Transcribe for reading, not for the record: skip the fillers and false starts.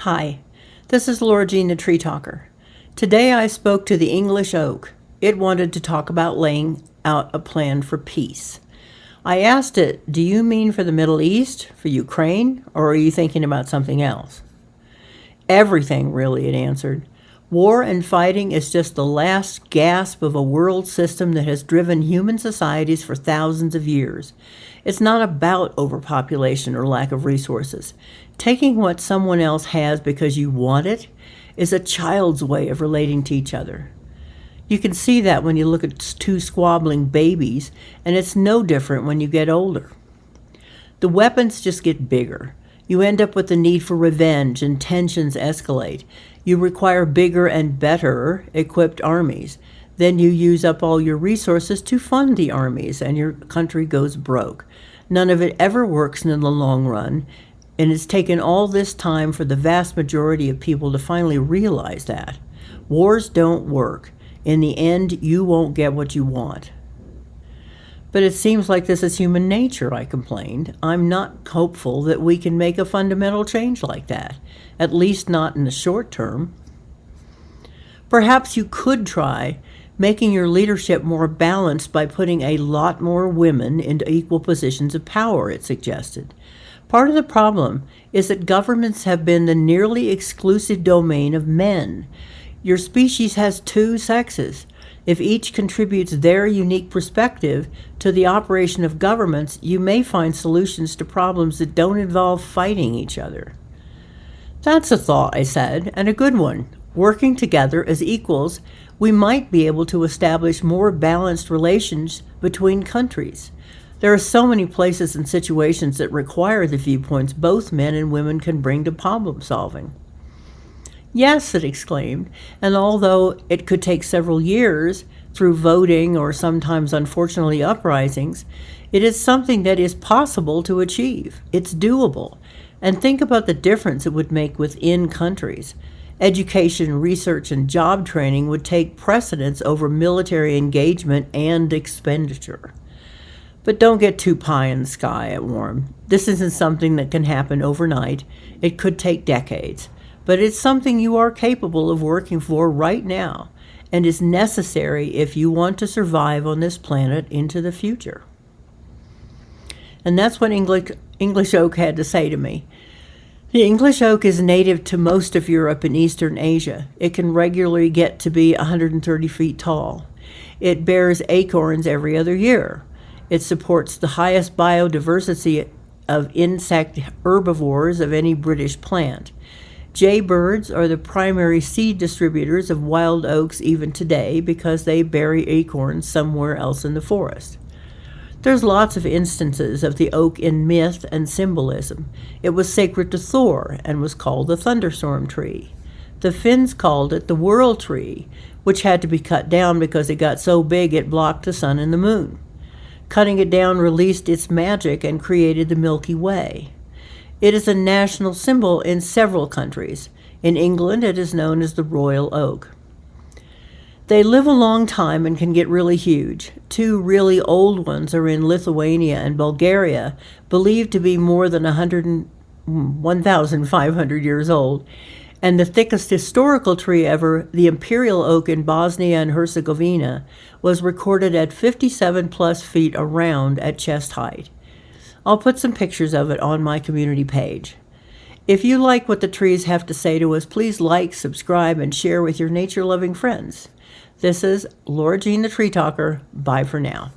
Hi, this is LauraJthe.Treetalker. Today I spoke to the English oak. It wanted to talk about laying out a plan for peace. I asked it, do you mean for the Middle East, for Ukraine, or are you thinking about something else? Everything, really, it answered. War and fighting is just the last gasp of a world system that has driven human societies for thousands of years. It's not about overpopulation or lack of resources. Taking what someone else has because you want it is a child's way of relating to each other. You can see that when you look at two squabbling babies, and it's no different when you get older. The weapons just get bigger. You end up with the need for revenge, and tensions escalate. You require bigger and better equipped armies. Then you use up all your resources to fund the armies, and your country goes broke. None of it ever works in the long run, and it's taken all this time for the vast majority of people to finally realize that. Wars don't work. In the end, you won't get what you want. But it seems like this is human nature, I complained. I'm not hopeful that we can make a fundamental change like that, at least not in the short term. Perhaps you could try making your leadership more balanced by putting a lot more women into equal positions of power, it suggested. Part of the problem is that governments have been the nearly exclusive domain of men. Your species has two sexes. If each contributes their unique perspective to the operation of governments, you may find solutions to problems that don't involve fighting each other. That's a thought, I said, and a good one. Working together as equals, we might be able to establish more balanced relations between countries. There are so many places and situations that require the viewpoints both men and women can bring to problem solving. Yes, it exclaimed, and although it could take several years through voting or sometimes unfortunately uprisings, it is something that is possible to achieve. It's doable. And think about the difference it would make within countries. Education, research, and job training would take precedence over military engagement and expenditure. But don't get too pie in the sky, it warned. This isn't something that can happen overnight. It could take decades. But it's something you are capable of working for right now and is necessary if you want to survive on this planet into the future. And that's what English oak had to say to me. The English oak is native to most of Europe and Eastern Asia. It can regularly get to be 130 feet tall. It bears acorns every other year. It supports the highest biodiversity of insect herbivores of any British plant. Jaybirds are the primary seed distributors of wild oaks even today because they bury acorns somewhere else in the forest. There's lots of instances of the oak in myth and symbolism. It was sacred to Thor and was called the thunderstorm tree. The Finns called it the world tree, which had to be cut down because it got so big it blocked the sun and the moon. Cutting it down released its magic and created the Milky Way. It is a national symbol in several countries. In England, it is known as the royal oak. They live a long time and can get really huge. Two really old ones are in Lithuania and Bulgaria, believed to be more than 1,500 years old. And the thickest historical tree ever, the imperial oak in Bosnia and Herzegovina, was recorded at 57 plus feet around at chest height. I'll put some pictures of it on my community page. If you like what the trees have to say to us, please like, subscribe, and share with your nature-loving friends. This is LauraJthe.Treetalker. Bye for now.